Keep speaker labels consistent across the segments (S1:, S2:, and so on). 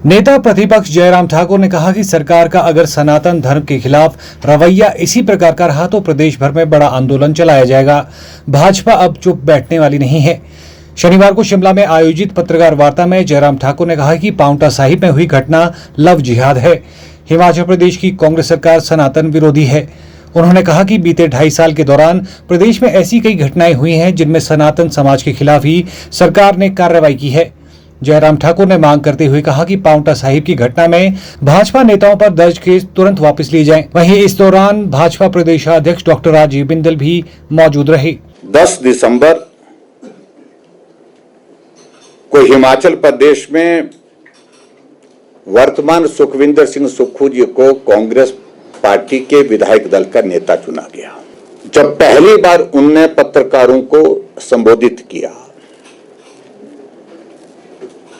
S1: नेता प्रतिपक्ष जयराम ठाकुर ने कहा कि सरकार का अगर सनातन धर्म के खिलाफ रवैया इसी प्रकार का रहा तो प्रदेश भर में बड़ा आंदोलन चलाया जाएगा। भाजपा अब चुप बैठने वाली नहीं है। शनिवार को शिमला में आयोजित पत्रकार वार्ता में जयराम ठाकुर ने कहा कि पांवटा साहिब में हुई घटना लव जिहाद है। हिमाचल प्रदेश की कांग्रेस सरकार सनातन विरोधी है। उन्होंने कहा कि बीते 2.5 साल के दौरान प्रदेश में ऐसी कई घटनाएं हुई हैं जिनमें सनातन समाज के खिलाफ ही सरकार ने कार्रवाई की है। जयराम ठाकुर ने मांग करते हुए कहा कि पांवटा साहिब की घटना में भाजपा नेताओं पर दर्ज केस तुरंत वापस लिए जाएं। वहीं इस दौरान भाजपा प्रदेशाध्यक्ष डॉक्टर राजीव बिंदल भी मौजूद रहे।
S2: 10 दिसंबर को हिमाचल प्रदेश में वर्तमान सुखविंदर सिंह सुक्खू जी को कांग्रेस पार्टी के विधायक दल का नेता चुना गया। जब पहली बार उनने पत्रकारों को संबोधित किया,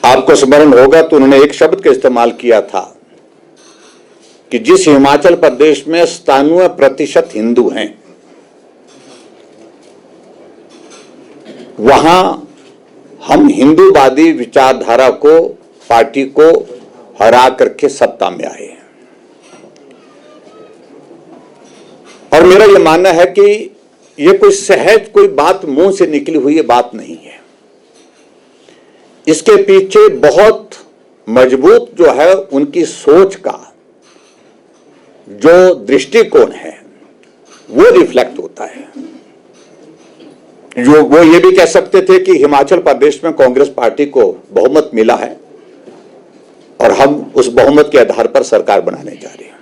S2: आपको स्मरण होगा तो उन्होंने एक शब्द का इस्तेमाल किया था कि जिस हिमाचल प्रदेश में 97% हिंदू हैं, वहां हम हिंदूवादी विचारधारा को, पार्टी को हरा करके सत्ता में आए हैं। और मेरा यह मानना है कि यह कोई सहज कोई बात मुंह से निकली हुई बात नहीं है। इसके पीछे बहुत मजबूत जो है उनकी सोच का जो दृष्टिकोण है वो रिफ्लेक्ट होता है। जो वो ये भी कह सकते थे कि हिमाचल प्रदेश में कांग्रेस पार्टी को बहुमत मिला है और हम उस बहुमत के आधार पर सरकार बनाने जा रहे हैं।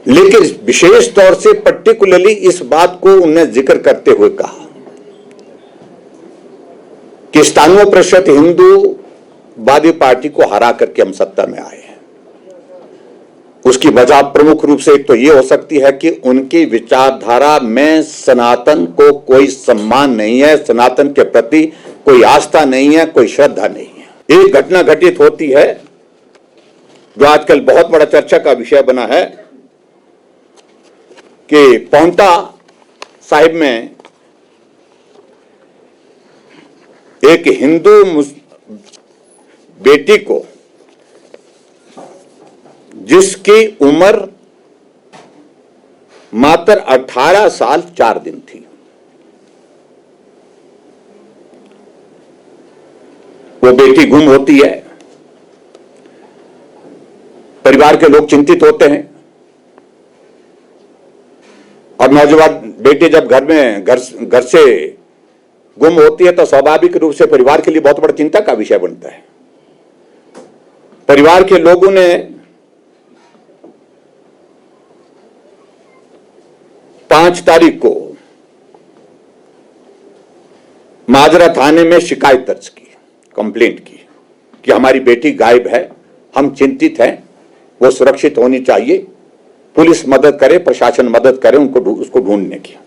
S2: लेकिन विशेष तौर से पर्टिकुलरली इस बात को उन्होंने जिक्र करते हुए कहा कि 97% हिंदूवादी पार्टी को हरा करके हम सत्ता में आए हैं। उसकी वजह प्रमुख रूप से एक तो ये हो सकती है कि उनकी विचारधारा में सनातन को कोई सम्मान नहीं है, सनातन के प्रति कोई आस्था नहीं है, कोई श्रद्धा नहीं है। एक घटना घटित होती है जो आजकल बहुत बड़ा चर्चा का विषय बना है कि पांवटा साहिब में एक हिंदू बेटी को, जिसकी उम्र मात्र 18 साल 4 दिन थी, वो बेटी गुम होती है। परिवार के लोग चिंतित होते हैं और नौजवान बेटी जब घर से गुम होती है तो स्वाभाविक रूप से परिवार के लिए बहुत बड़ा चिंता का विषय बनता है। परिवार के लोगों ने 5 तारीख को माजरा थाने में शिकायत दर्ज की, कंप्लेंट की कि हमारी बेटी गायब है, हम चिंतित हैं, वो सुरक्षित होनी चाहिए, पुलिस मदद करे, प्रशासन मदद करे उसको ढूंढने की।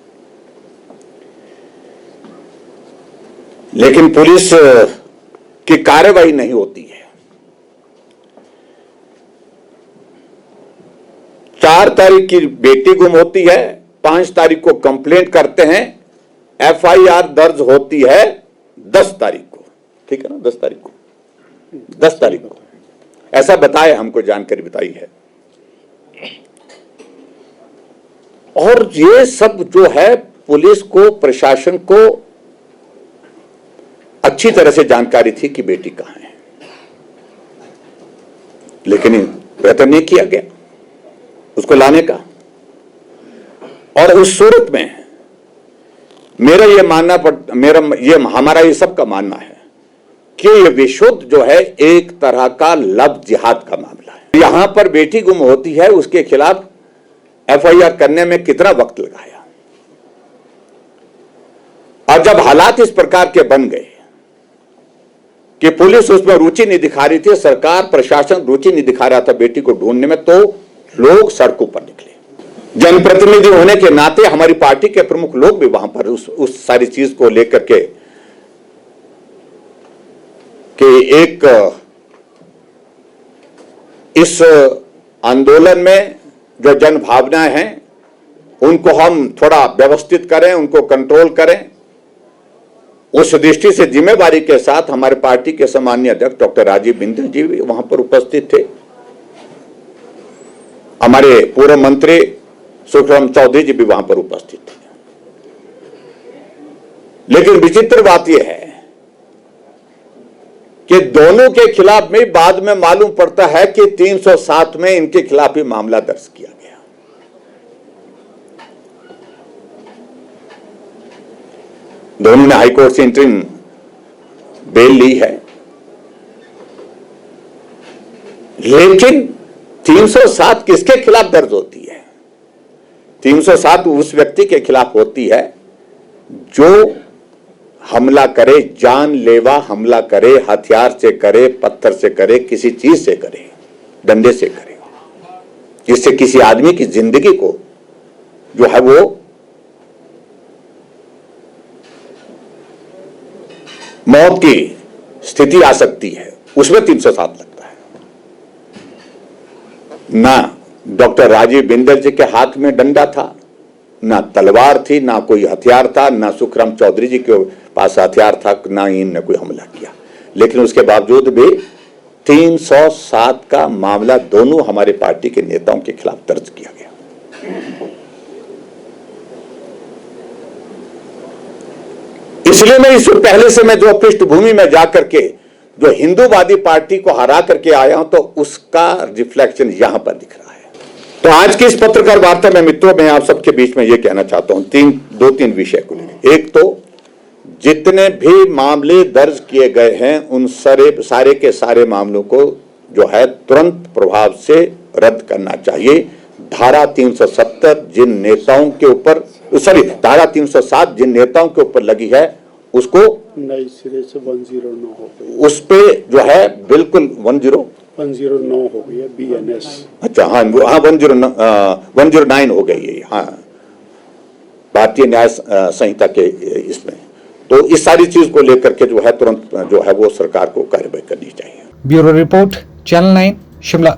S2: लेकिन पुलिस की कार्रवाई नहीं होती है। 4 तारीख की बेटी गुम होती है, 5 तारीख को कंप्लेंट करते हैं, एफआईआर दर्ज होती है 10 तारीख को, ठीक है ना, 10 तारीख को ऐसा बताया, हमको जानकारी बताई है। और ये सब जो है पुलिस को, प्रशासन को अच्छी तरह से जानकारी थी कि बेटी कहां है, लेकिन प्रयत्न नहीं किया गया उसको लाने का। और उस सूरत में मेरा ये मानना, हमारा ये सबका मानना है कि ये विशुद्ध जो है एक तरह का लव जिहाद का मामला है। यहां पर बेटी गुम होती है, उसके खिलाफ एफआईआर करने में कितना वक्त लगाया, और जब हालात इस प्रकार के बन गए कि पुलिस उसमें रुचि नहीं दिखा रही थी, सरकार प्रशासन रुचि नहीं दिखा रहा था बेटी को ढूंढने में, तो लोग सड़कों पर निकले। जनप्रतिनिधि होने के नाते हमारी पार्टी के प्रमुख लोग भी वहां पर उस सारी चीज को लेकर के कि एक इस आंदोलन में जो जन भावनाएं हैं उनको हम थोड़ा व्यवस्थित करें, उनको कंट्रोल करें, उस दृष्टि से जिम्मेवारी के साथ हमारे पार्टी के सम्माननीय अध्यक्ष डॉक्टर राजीव बिंदल जी भी वहां पर उपस्थित थे, हमारे पूर्व मंत्री सुखराम चौधरी जी भी वहां पर उपस्थित थे। लेकिन विचित्र बात यह है कि दोनों के खिलाफ में बाद में मालूम पड़ता है कि 307 में इनके खिलाफ ही मामला दर्ज किया गया। दोनों ने हाईकोर्ट से इंटरिम बेल ली है, लेकिन 307 किसके खिलाफ दर्ज होती है? 307 उस व्यक्ति के खिलाफ होती है जो हमला करे, जानलेवा हमला करे, हथियार से करे, पत्थर से करे, किसी चीज से करे, डंडे से करे, जिससे किसी आदमी की जिंदगी को जो है वो मौत की स्थिति आ सकती है, उसमें 307 लगता है। ना डॉक्टर राजीव बिंदल जी के हाथ में डंडा था, ना तलवार थी, ना कोई हथियार था, ना सुखराम चौधरी जी के पास हथियार था, ना इनने कोई हमला किया। लेकिन उसके बावजूद भी 307 का मामला दोनों हमारे पार्टी के नेताओं के खिलाफ दर्ज किया गया। इसलिए मैं इस पहले से मैं जो पृष्ठभूमि में जाकर के जो हिंदूवादी पार्टी को हरा करके आया हूं, तो उसका रिफ्लेक्शन यहां पर दिख रहा है। तो आज की इस पत्रकार वार्ता में मित्रों, मैं आप सबके बीच में यह कहना चाहता हूं, दो तीन विषय को लेकर। एक तो जितने भी मामले दर्ज किए गए हैं उन सारे के सारे मामलों को जो है तुरंत प्रभाव से रद्द करना चाहिए। धारा 370 जिन नेताओं के ऊपर धारा 307 जिन नेताओं के ऊपर लगी है उसको
S3: नई सिरे से 109 हो गई,
S2: उस पे जो है बिल्कुल
S3: 109 हो गई है BNS।
S2: अच्छा, हाँ 109 हो गई है, हाँ भारतीय न्याय संहिता के इसमें। तो इस सारी चीज को लेकर के जो है तुरंत जो है वो सरकार को कार्रवाई करनी चाहिए।
S1: Bureau report, channel 9, Shimla.